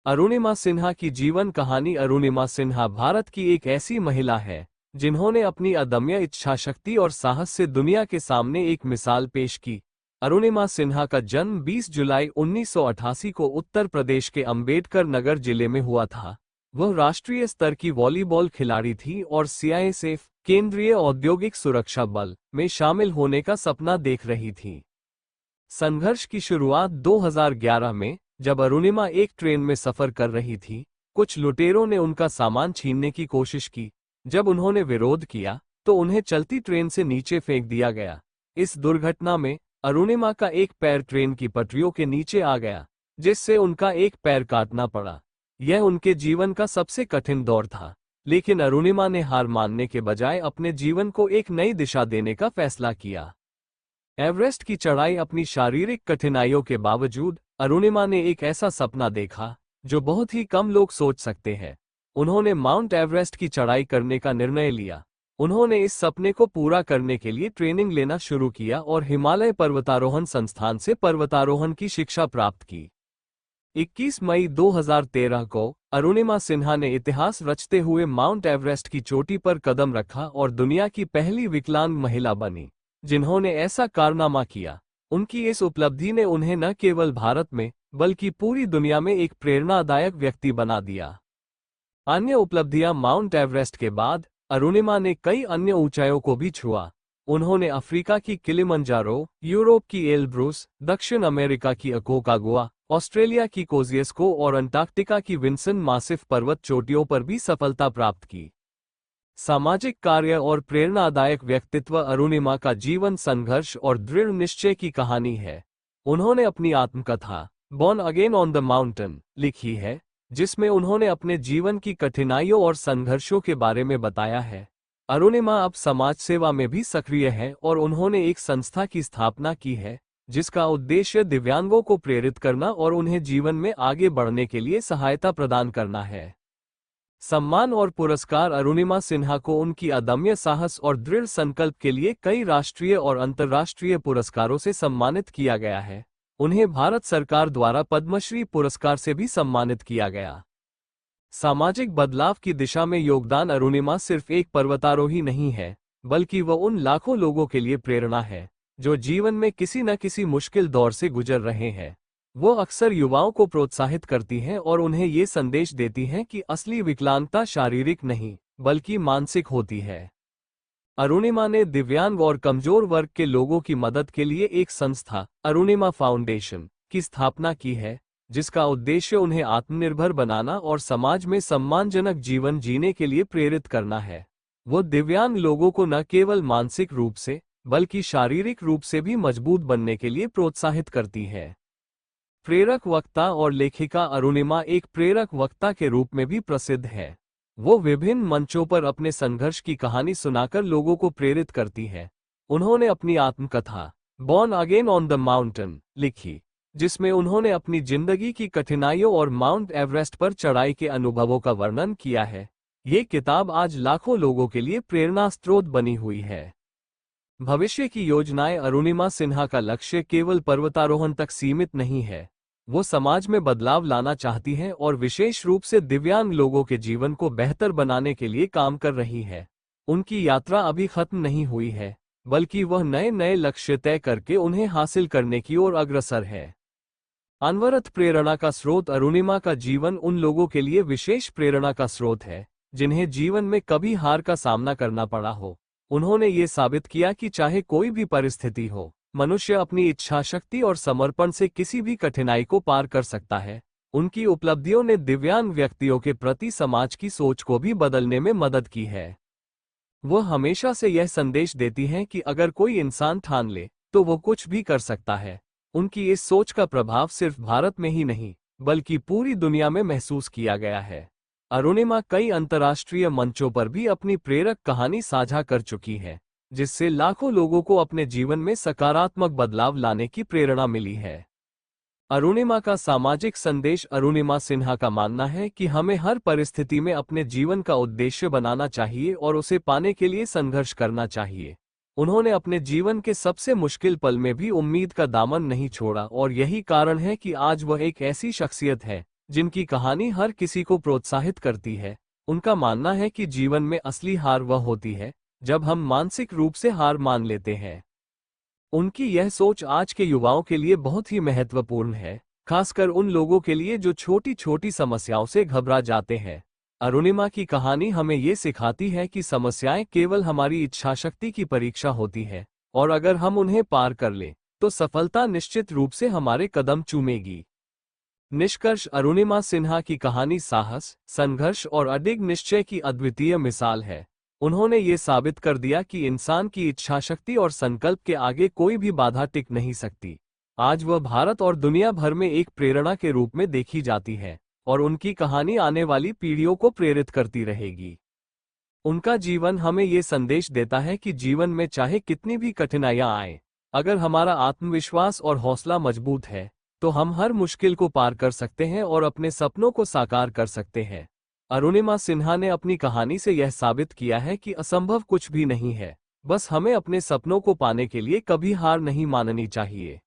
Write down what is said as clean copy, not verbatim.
अरुणिमा सिन्हा की जीवन कहानी। अरुणिमा सिन्हा भारत की एक ऐसी महिला है जिन्होंने अपनी अदम्य इच्छाशक्ति और साहस से दुनिया के सामने एक मिसाल पेश की। अरुणिमा सिन्हा का जन्म 20 जुलाई 1988 को उत्तर प्रदेश के अंबेडकर नगर जिले में हुआ था। वह राष्ट्रीय स्तर की वॉलीबॉल खिलाड़ी थी और सीआईएसएफ केंद्रीय औद्योगिक सुरक्षा बल में शामिल होने का सपना देख रही थी। संघर्ष की शुरुआत 2011 में जब अरुणिमा एक ट्रेन में सफर कर रही थी। कुछ लुटेरों ने उनका सामान छीनने की कोशिश की। जब उन्होंने विरोध किया तो उन्हें चलती ट्रेन से नीचे फेंक दिया गया। इस दुर्घटना में अरुणिमा का एक पैर ट्रेन की पटरियों के नीचे आ गया, जिससे उनका एक पैर काटना पड़ा। यह उनके जीवन का सबसे कठिन दौर था, लेकिन अरुणिमा ने हार मानने के बजाय अपने जीवन को एक नई दिशा देने का फैसला किया। एवरेस्ट की चढ़ाई। अपनी शारीरिक कठिनाइयों के बावजूद अरुणिमा ने एक ऐसा सपना देखा जो बहुत ही कम लोग सोच सकते हैं। उन्होंने माउंट एवरेस्ट की चढ़ाई करने का निर्णय लिया। उन्होंने इस सपने को पूरा करने के लिए ट्रेनिंग लेना शुरू किया और हिमालय पर्वतारोहण संस्थान से पर्वतारोहण की शिक्षा प्राप्त की। 21 मई 2013 को अरुणिमा सिन्हा ने इतिहास रचते हुए माउंट एवरेस्ट की चोटी पर कदम रखा और दुनिया की पहली विकलांग महिला बनी जिन्होंने ऐसा कारनामा किया। उनकी इस उपलब्धि ने उन्हें न केवल भारत में बल्कि पूरी दुनिया में एक प्रेरणादायक व्यक्ति बना दिया। अन्य उपलब्धियां। माउंट एवरेस्ट के बाद अरुणिमा ने कई अन्य ऊंचाइयों को भी छुआ। उन्होंने अफ्रीका की किलिमंजारो, यूरोप की एल्ब्रुस, दक्षिण अमेरिका की अकोकागुआ, ऑस्ट्रेलिया की कोजियस्को और अंटार्कटिका की विंसन मासिफ पर्वत चोटियों पर भी सफलता प्राप्त की। सामाजिक कार्य और प्रेरणादायक व्यक्तित्व। अरुणिमा का जीवन संघर्ष और दृढ़ निश्चय की कहानी है। उन्होंने अपनी आत्मकथा born again on the mountain लिखी है, जिसमें उन्होंने अपने जीवन की कठिनाइयों और संघर्षों के बारे में बताया है। अरुणिमा अब समाज सेवा में भी सक्रिय है और उन्होंने एक संस्था की स्थापना की है जिसका उद्देश्य दिव्यांगों को प्रेरित करना और उन्हें जीवन में आगे बढ़ने के लिए सहायता प्रदान करना है। सम्मान और पुरस्कार। अरुणिमा सिन्हा को उनकी अदम्य साहस और दृढ़ संकल्प के लिए कई राष्ट्रीय और अंतर्राष्ट्रीय पुरस्कारों से सम्मानित किया गया है। उन्हें भारत सरकार द्वारा पद्मश्री पुरस्कार से भी सम्मानित किया गया। सामाजिक बदलाव की दिशा में योगदान। अरुणिमा सिर्फ एक पर्वतारोही नहीं है, बल्कि वह उन लाखों लोगों के लिए प्रेरणा है जो जीवन में किसी न किसी मुश्किल दौर से गुजर रहे हैं। वो अक्सर युवाओं को प्रोत्साहित करती हैं और उन्हें ये संदेश देती हैं कि असली विकलांगता शारीरिक नहीं बल्कि मानसिक होती है। अरुणिमा ने दिव्यांग और कमजोर वर्ग के लोगों की मदद के लिए एक संस्था अरुणिमा फाउंडेशन की स्थापना की है, जिसका उद्देश्य उन्हें आत्मनिर्भर बनाना और समाज में सम्मानजनक जीवन जीने के लिए प्रेरित करना है। वो दिव्यांग लोगों को न केवल मानसिक रूप से बल्कि शारीरिक रूप से भी मजबूत बनने के लिए प्रोत्साहित करती है। प्रेरक वक्ता और लेखिका। अरुणिमा एक प्रेरक वक्ता के रूप में भी प्रसिद्ध है। वो विभिन्न मंचों पर अपने संघर्ष की कहानी सुनाकर लोगों को प्रेरित करती है। उन्होंने अपनी आत्मकथा born again on the mountain लिखी, जिसमें उन्होंने अपनी जिंदगी की कठिनाइयों और माउंट एवरेस्ट पर चढ़ाई के अनुभवों का वर्णन किया है। ये किताब आज लाखों लोगों के लिए प्रेरणा स्रोत बनी हुई है। भविष्य की योजनाएं। अरुणिमा सिन्हा का लक्ष्य केवल पर्वतारोहण तक सीमित नहीं है। वो समाज में बदलाव लाना चाहती हैं और विशेष रूप से दिव्यांग लोगों के जीवन को बेहतर बनाने के लिए काम कर रही है। उनकी यात्रा अभी खत्म नहीं हुई है, बल्कि वह नए नए लक्ष्य तय करके उन्हें हासिल करने की ओर अग्रसर है। अनवरत प्रेरणा का स्रोत। अरुणिमा का जीवन उन लोगों के लिए विशेष प्रेरणा का स्रोत है जिन्हें जीवन में कभी हार का सामना करना पड़ा हो। उन्होंने ये साबित किया कि चाहे कोई भी परिस्थिति हो, मनुष्य अपनी इच्छाशक्ति और समर्पण से किसी भी कठिनाई को पार कर सकता है। उनकी उपलब्धियों ने दिव्यांग व्यक्तियों के प्रति समाज की सोच को भी बदलने में मदद की है। वह हमेशा से यह संदेश देती हैं कि अगर कोई इंसान ठान ले तो वो कुछ भी कर सकता है। उनकी इस सोच का प्रभाव सिर्फ भारत में ही नहीं बल्कि पूरी दुनिया में महसूस किया गया है। अरुणिमा कई अंतर्राष्ट्रीय मंचों पर भी अपनी प्रेरक कहानी साझा कर चुकी है, जिससे लाखों लोगों को अपने जीवन में सकारात्मक बदलाव लाने की प्रेरणा मिली है। अरुणिमा का सामाजिक संदेश। अरुणिमा सिन्हा का मानना है कि हमें हर परिस्थिति में अपने जीवन का उद्देश्य बनाना चाहिए और उसे पाने के लिए संघर्ष करना चाहिए। उन्होंने अपने जीवन के सबसे मुश्किल पल में भी उम्मीद का दामन नहीं छोड़ा और यही कारण है कि आज वह एक ऐसी शख्सियत है जिनकी कहानी हर किसी को प्रोत्साहित करती है। उनका मानना है कि जीवन में असली हार वह होती है जब हम मानसिक रूप से हार मान लेते हैं। उनकी यह सोच आज के युवाओं के लिए बहुत ही महत्वपूर्ण है, खासकर उन लोगों के लिए जो छोटी छोटी समस्याओं से घबरा जाते हैं। अरुणिमा की कहानी हमें ये सिखाती है कि समस्याएं केवल हमारी इच्छाशक्ति की परीक्षा होती है, और अगर हम उन्हें पार कर लें तो सफलता निश्चित रूप से हमारे कदम चूमेगी। निष्कर्ष, अरुणिमा सिन्हा की कहानी साहस, संघर्ष और अडिग निश्चय की अद्वितीय मिसाल है। उन्होंने ये साबित कर दिया कि इंसान की इच्छाशक्ति और संकल्प के आगे कोई भी बाधा टिक नहीं सकती। आज वह भारत और दुनिया भर में एक प्रेरणा के रूप में देखी जाती है, और उनकी कहानी आने वाली पीढ़ियों को प्रेरित करती रहेगी। उनका जीवन हमें ये संदेश देता है कि जीवन में चाहे कितनी भी कठिनाइयां आए, अगर हमारा आत्मविश्वास और हौसला मजबूत है तो हम हर मुश्किल को पार कर सकते हैं और अपने सपनों को साकार कर सकते हैं। अरुणिमा सिन्हा ने अपनी कहानी से यह साबित किया है कि असंभव कुछ भी नहीं है, बस हमें अपने सपनों को पाने के लिए कभी हार नहीं माननी चाहिए।